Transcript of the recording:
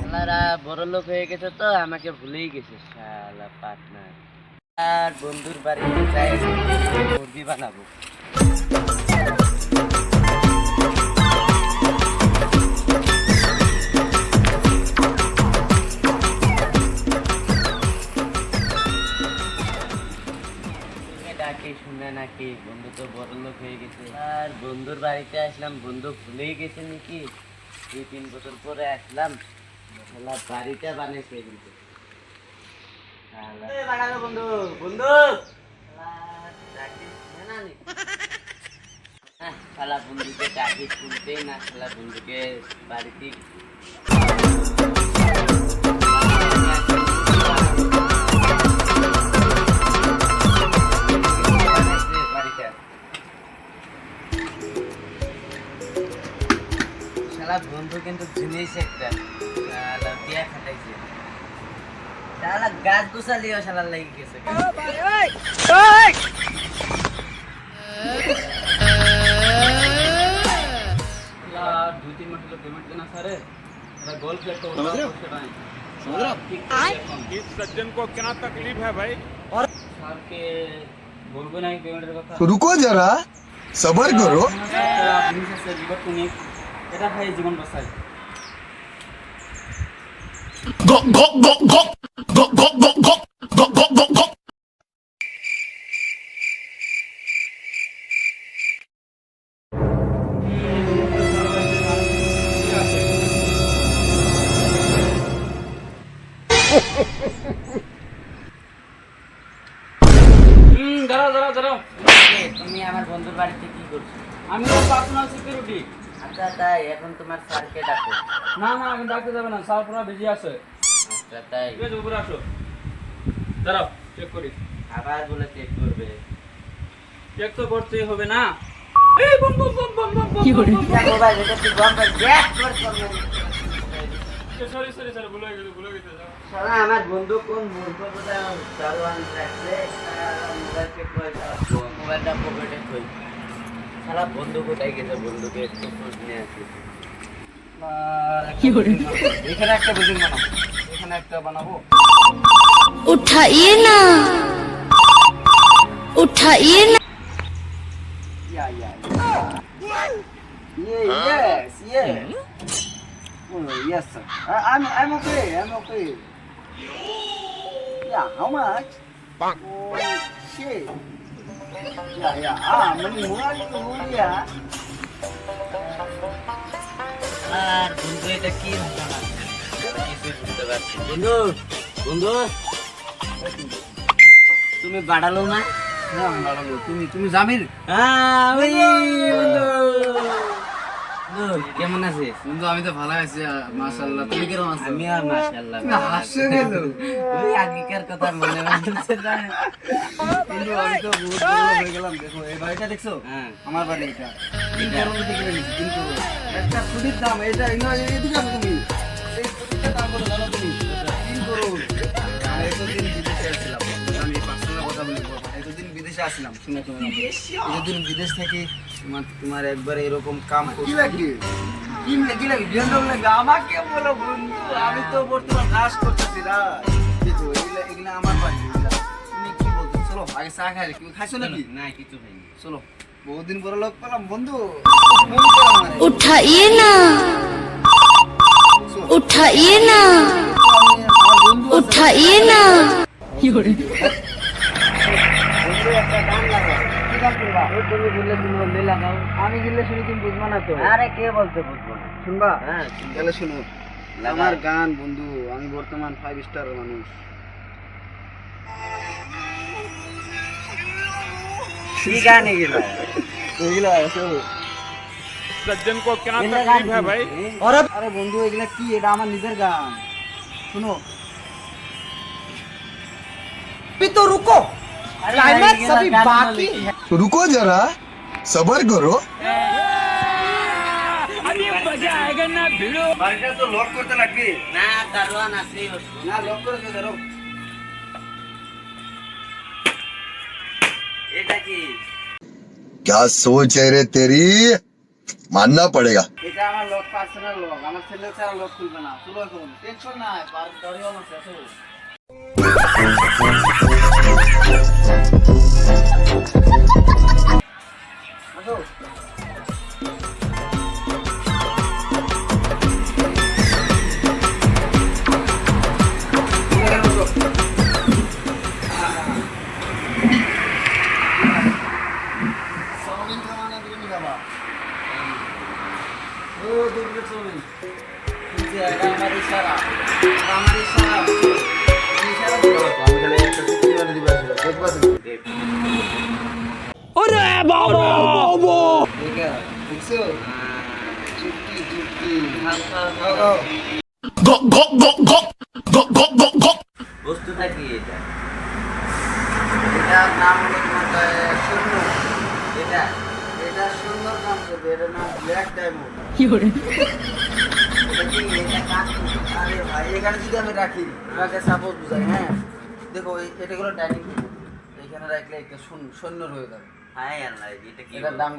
শালারা বড় লোক হয়ে গেছে তো আমাকে ভুলেই গেছে শালা পার্টনার। আর বন্ধুর বাড়িতে যাই মুরগি বানাবো। ডাকি শুনে নাকি বন্ধু তো বড় লোক হয়ে গেছে। আর বন্ধুর বাড়িতে আসলাম, বন্ধু ভুলেই গেছে নাকি। 2-3 বছর পরে আসলাম, বাড়িটা বানিয়েছে কিন্তু বানাবো বন্ধু বন্ধু শালা বন্ধুকে ডাকি শুনতেই না, শালা বন্ধুকে বাড়িতে শালা বন্ধু কিন্তু জিনিস একটা শালা বিয়া খাটাইছে। শালা গাছ গুছালিও শালা লাগি গেছে। इस सज्जन को क्या तकलीफ है भाई? रुको जरा सबर करो। এটা ভাই জীবন বাঁচায়। দাঁড়াও তুমি আমার বন্ধুর বাড়িতে কি করছো? আমি তো পার্সোনাল সিকিউরিটি। আচ্ছা তাই, এখন তোমার স্যারকে ডাকো। না আমি ডাকতে যাবে না, স্যার পুরো বিজি আছে। আচ্ছা তাই, ঠিক আছে, উপরে আসো। দাঁড়াও চেক করি। আবার বলে চেক করবে? চেক তো করতেই হবে না। এই বম বম বম বম বম বম। মোবাইল এটা তুই বন্ধ কর, গ্যাস কর সরি ভুলে গেছে শালা আমার বন্ধু কোন মূর্খ কোথায় দারোয়ান রাখছে, মোবাইল চেক করে মোবাইলটা পকেটে থই। শালা বন্ধু কোথায় গেছে, বন্ধুকে একটু খোঁজ নিয়ে আসি। এখানে একটা বিল্ডিং বানাবো, এখানে একটা বানাবো। उठाइए ना उठाइए ना Yes, sir. I'm okay. Yeah, how much? Oh, shit. Yeah. Money, আর বন্ধু এটা কি ঘটনা? কিছুই বুঝতে পারছি না। বন্ধু তুমি বাড়ালো না? তুমি জামির? ওই বন্ধু কেমন আছিস? বন্ধু আমি তো ভালো আছি মাশাআল্লাহ। তুমি কেমন আছো? আমি আর মাশাআল্লাহ। তুমি হাসছো কেন? ওই আগেকার কথা মনে পড়ছে না। কিন্তু আমি তো বহুত বড় হয়ে গেলাম। দেখো এই বাড়িটা দেখছো? হ্যাঁ, আমার বাড়ি এটা। কিন্তু একটা ছুটির দাম এটা এদিকে আসো তুমি। এই ছুটির দাম বলো জানো তুমি? 3 করোড়। আমি এতদিন বিদেশে ছিলাম। আমি পার্সোনাল কথা বলি। এতদিন বিদেশে আসলাম। শুনে তুমি এতদিন বিদেশ থেকে তোমার একবার এরকম কাম করছি। কি লাগে আমাকে বলো বন্ধু, আমি তো বর্তমান কাজ করতেছি না। এগুলা আমার বাড়ি। তুমি কি বলছো? চলো আগে চা খাই। তুমি খাইছো নাকি? না কিছু হয়নি। চলো বহুদিন পরে লোক পেলাম বন্ধু। उठाइए ना उठाइए ना उठाइए ना আমি গেলে শুনি তুমি বুঝবা না তো। আরে কে বলতে বুঝবো না? শুনবা? হ্যাঁ তাহলে শুনো আমার গান বন্ধু। আমি বর্তমান 5 স্টার মানুষ। কি গান এগুলো? এগুলা শোনো। सज्जन को क्या तकलीफ है भाई? আরে বন্ধু এগুলা কি? এটা আমার নিজের গান। শুনো। अभी तो रुको, क्लाइमैक्स अभी बाकी है। रुको जरा सबर करो। अभी मजा आएगा ना भिड़ो। বাড়িটা তো লক করতে লাগবে। না দারোয়ান আছে। না লক করে দে ধরো। এটা কি? क्या सोच है रे तेरी? मानना पड़ेगा। এটা আমার লক, পার্সোনাল লক, আমার ছেলে ছাড়া লক খুলবে না। চলো এখন, টেনশন নাই, ধরিও না শেষ হবো। আসো। চাউমিন খাওয়া না বিরিয়ানি খাবা? ও দুপুরে চাউমিন। যে এটা আমার ইশারা। আমার ইশারা। আমি ইশারা দিবো। আমি খালি একটা চুক্তি বানিয়ে দিবো আসলে। দেখবা তুমি? ঠিক আছে, দেখছো? চুক্তি। হালকা খাও, খাও। বস্তুটা কি এটা? এটার নাম হলো তোমার শূন্য। এটা এটা সুন্দর নাম করবে, এটার নাম ব্ল্যাক ডায়মন্ড। এটা কি? এটা কাজ আরে ভাই, এখানে যদি আমি রাখি, তোমাকে সাপোজ বুঝাই, হ্যাঁ, দেখো এটা হলো ডাইনিং টেবিল, এখানে রাখলে একটা শূন্য হয়ে যাবে। হাই আল্লাহ, এটা কি? এটার দাম